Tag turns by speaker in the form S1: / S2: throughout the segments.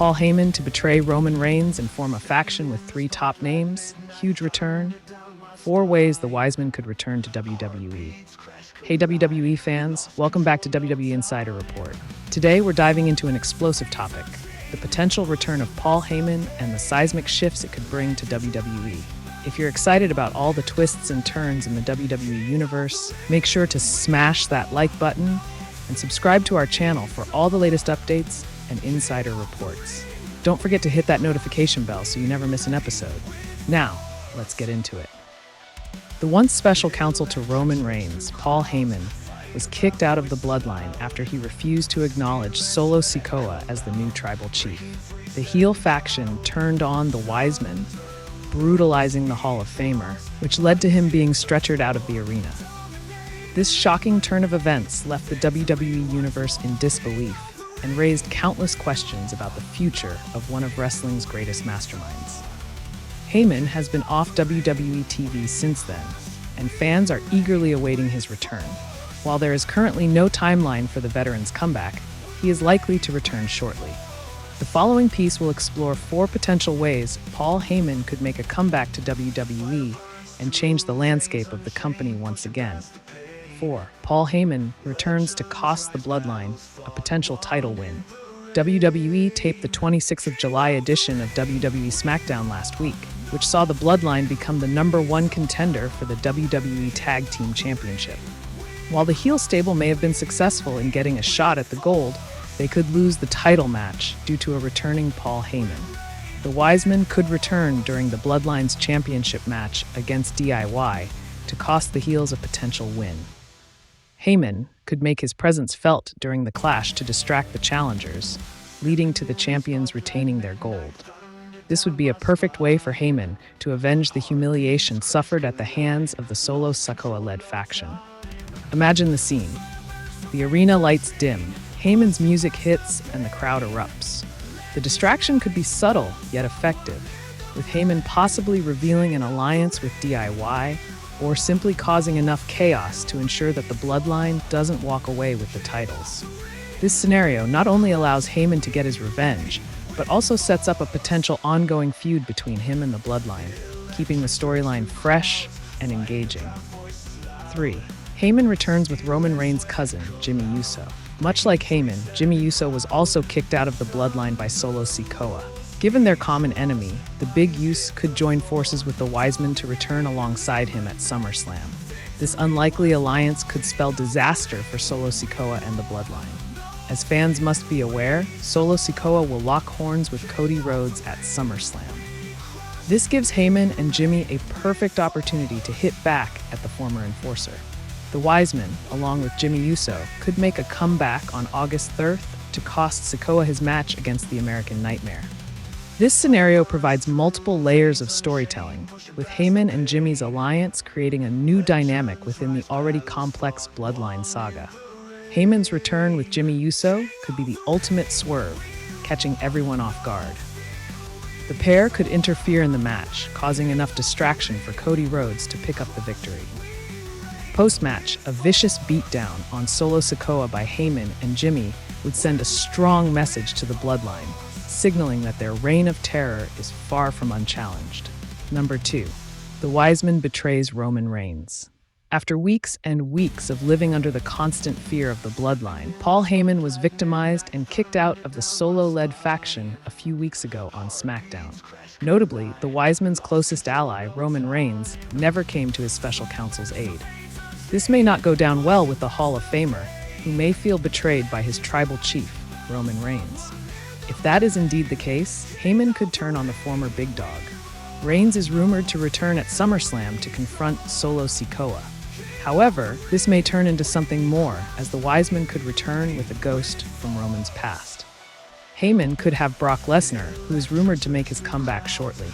S1: Paul Heyman to betray Roman Reigns and form a faction with 3 top names? Huge return? 4 ways the Wiseman could return to WWE. Hey WWE fans, welcome back to WWE Insider Report. Today we're diving into an explosive topic, the potential return of Paul Heyman and the seismic shifts it could bring to WWE. If you're excited about all the twists and turns in the WWE Universe, make sure to smash that like button and subscribe to our channel for all the latest updates and insider reports. Don't forget to hit that notification bell so you never miss an episode. Now, let's get into it. The once special counsel to Roman Reigns, Paul Heyman, was kicked out of the Bloodline after he refused to acknowledge Solo Sikoa as the new tribal chief. The heel faction turned on the Wiseman, brutalizing the Hall of Famer, which led to him being stretchered out of the arena. This shocking turn of events left the WWE Universe in disbelief and raised countless questions about the future of one of wrestling's greatest masterminds. Heyman has been off WWE TV since then, and fans are eagerly awaiting his return. While there is currently no timeline for the veteran's comeback, he is likely to return shortly. The following piece will explore 4 potential ways Paul Heyman could make a comeback to WWE and change the landscape of the company once again. 4. Paul Heyman returns to cost the Bloodline a potential title win. WWE taped the 26th of July edition of WWE SmackDown last week, which saw the Bloodline become the #1 contender for the WWE Tag Team Championship. While the heel stable may have been successful in getting a shot at the gold, they could lose the title match due to a returning Paul Heyman. The Wiseman could return during the Bloodline's championship match against DIY to cost the heels a potential win. Heyman could make his presence felt during the clash to distract the challengers, leading to the champions retaining their gold. This would be a perfect way for Heyman to avenge the humiliation suffered at the hands of the Solo Sikoa-led faction. Imagine the scene. The arena lights dim, Heyman's music hits, and the crowd erupts. The distraction could be subtle, yet effective, with Heyman possibly revealing an alliance with DIY or simply causing enough chaos to ensure that the Bloodline doesn't walk away with the titles. This scenario not only allows Heyman to get his revenge, but also sets up a potential ongoing feud between him and the Bloodline, keeping the storyline fresh and engaging. 3. Heyman returns with Roman Reigns' cousin, Jimmy Uso. Much like Heyman, Jimmy Uso was also kicked out of the Bloodline by Solo Sikoa. Given their common enemy, the Big Use could join forces with the Wiseman to return alongside him at SummerSlam. This unlikely alliance could spell disaster for Solo Sikoa and the Bloodline. As fans must be aware, Solo Sikoa will lock horns with Cody Rhodes at SummerSlam. This gives Heyman and Jimmy a perfect opportunity to hit back at the former enforcer. The Wiseman, along with Jimmy Uso, could make a comeback on August 3rd to cost Sikoa his match against the American Nightmare. This scenario provides multiple layers of storytelling, with Heyman and Jimmy's alliance creating a new dynamic within the already complex Bloodline saga. Heyman's return with Jimmy Uso could be the ultimate swerve, catching everyone off guard. The pair could interfere in the match, causing enough distraction for Cody Rhodes to pick up the victory. Post-match, a vicious beatdown on Solo Sikoa by Heyman and Jimmy would send a strong message to the Bloodline, signaling that their reign of terror is far from unchallenged. 2. The Wiseman betrays Roman Reigns. After weeks and weeks of living under the constant fear of the Bloodline, Paul Heyman was victimized and kicked out of the Solo-led faction a few weeks ago on SmackDown. Notably, the Wiseman's closest ally, Roman Reigns, never came to his special counsel's aid. This may not go down well with the Hall of Famer, who may feel betrayed by his tribal chief, Roman Reigns. If that is indeed the case, Heyman could turn on the former big dog. Reigns is rumored to return at SummerSlam to confront Solo Sikoa. However, this may turn into something more, as the Wiseman could return with a ghost from Roman's past. Heyman could have Brock Lesnar, who is rumored to make his comeback shortly.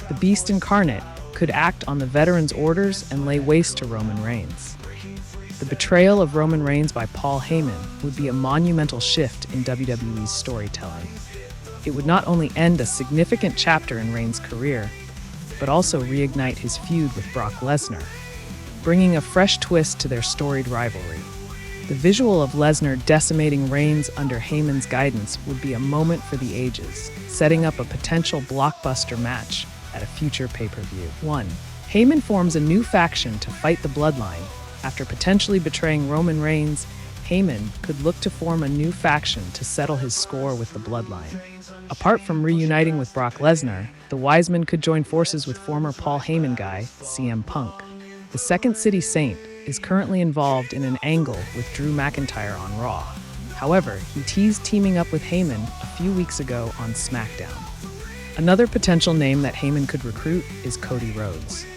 S1: The Beast Incarnate could act on the veteran's orders and lay waste to Roman Reigns. The betrayal of Roman Reigns by Paul Heyman would be a monumental shift in WWE's storytelling. It would not only end a significant chapter in Reigns' career, but also reignite his feud with Brock Lesnar, bringing a fresh twist to their storied rivalry. The visual of Lesnar decimating Reigns under Heyman's guidance would be a moment for the ages, setting up a potential blockbuster match at a future pay-per-view. 1. Heyman forms a new faction to fight the Bloodline. After potentially betraying Roman Reigns, Heyman could look to form a new faction to settle his score with the Bloodline. Apart from reuniting with Brock Lesnar, the Wiseman could join forces with former Paul Heyman guy, CM Punk. The Second City Saint is currently involved in an angle with Drew McIntyre on Raw. However, he teased teaming up with Heyman a few weeks ago on SmackDown. Another potential name that Heyman could recruit is Cody Rhodes.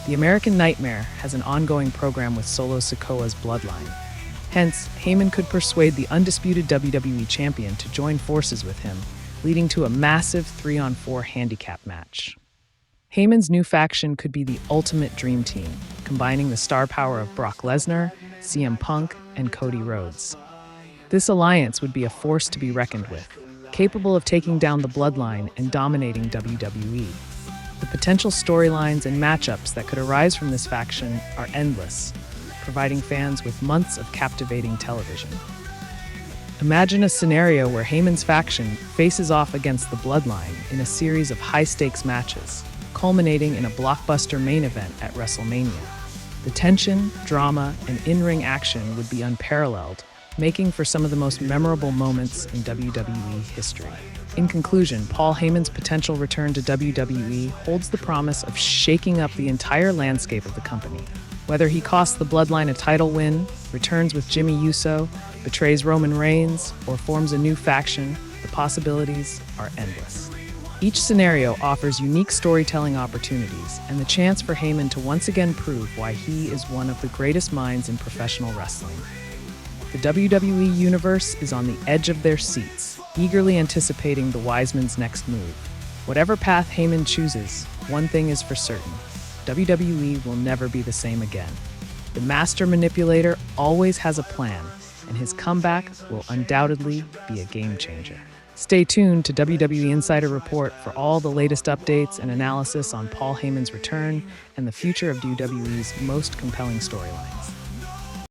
S1: The American Nightmare has an ongoing program with Solo Sikoa's Bloodline. Hence, Heyman could persuade the undisputed WWE champion to join forces with him, leading to a massive 3-on-4 handicap match. Heyman's new faction could be the ultimate dream team, combining the star power of Brock Lesnar, CM Punk, and Cody Rhodes. This alliance would be a force to be reckoned with, capable of taking down the Bloodline and dominating WWE. The potential storylines and matchups that could arise from this faction are endless, providing fans with months of captivating television. Imagine a scenario where Heyman's faction faces off against the Bloodline in a series of high-stakes matches, culminating in a blockbuster main event at WrestleMania. The tension, drama, and in-ring action would be unparalleled, making for some of the most memorable moments in WWE history. In conclusion, Paul Heyman's potential return to WWE holds the promise of shaking up the entire landscape of the company. Whether he costs the Bloodline a title win, returns with Jimmy Uso, betrays Roman Reigns, or forms a new faction, the possibilities are endless. Each scenario offers unique storytelling opportunities and the chance for Heyman to once again prove why he is one of the greatest minds in professional wrestling. The WWE Universe is on the edge of their seats, eagerly anticipating the Wiseman's next move. Whatever path Heyman chooses, one thing is for certain: WWE will never be the same again. The master manipulator always has a plan, and his comeback will undoubtedly be a game changer. Stay tuned to WWE Insider Report for all the latest updates and analysis on Paul Heyman's return and the future of WWE's most compelling storylines.